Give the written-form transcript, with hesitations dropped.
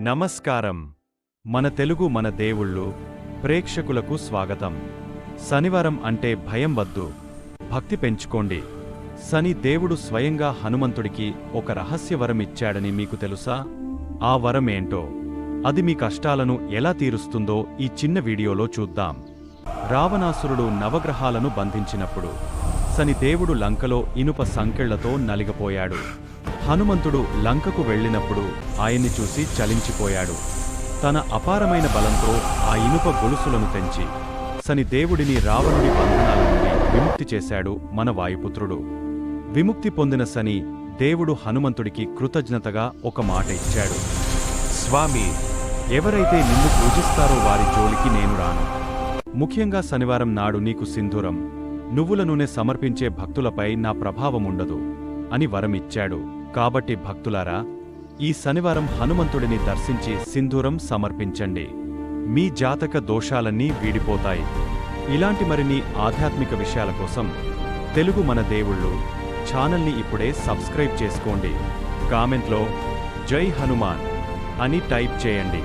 నమస్కారం. మన తెలుగు మన దేవుళ్ళు ప్రేక్షకులకు స్వాగతం. శనివారం అంటే భయం వద్దు, భక్తి పెంచుకోండి. శని దేవుడు స్వయంగా హనుమంతుడికి ఒక రహస్య వరం ఇచ్చాడని మీకు తెలుసా? ఆ వరం ఏంటో, అది మీ కష్టాలను ఎలా తీరుస్తుందో ఈ చిన్న వీడియోలో చూద్దాం. రావణాసురుడు నవగ్రహాలను బంధించినప్పుడు శని దేవుడు లంకలో ఇనుప సంకెళ్లతో నలిగిపోయాడు. హనుమంతుడు లంకకు వెళ్ళినప్పుడు ఆయన్ని చూసి చలించిపోయాడు. తన అపారమైన బలంతో ఆ ఇనుప గొలుసులను తెంచి శని దేవుడిని రావణుడి బంధనాల నుండి విముక్తి చేశాడు మన వాయుపుత్రుడు. విముక్తి పొందిన శని దేవుడు హనుమంతుడికి కృతజ్ఞతగా ఒక మాట ఇచ్చాడు. స్వామి, ఎవరైతే నిన్ను పూజిస్తారో వారి జోలికి నేను రాను. ముఖ్యంగా శనివారం నాడు నీకు సింధూరం, నువ్వుల నూనె సమర్పించే భక్తులపై నా ప్రభావముండదు అని వరమిచ్చాడు. కాబట్టి భక్తులారా, ఈ శనివారం హనుమంతుడిని దర్శించి సింధూరం సమర్పించండి. మీ జాతక దోషాలన్నీ వీడిపోతాయి. ఇలాంటి మరిన్ని ఆధ్యాత్మిక విషయాల కోసం తెలుగు మన దేవుళ్ళు ఛానల్ని ఇప్పుడే సబ్స్క్రైబ్ చేసుకోండి. కామెంట్లో జై హనుమాన్ అని టైప్ చేయండి.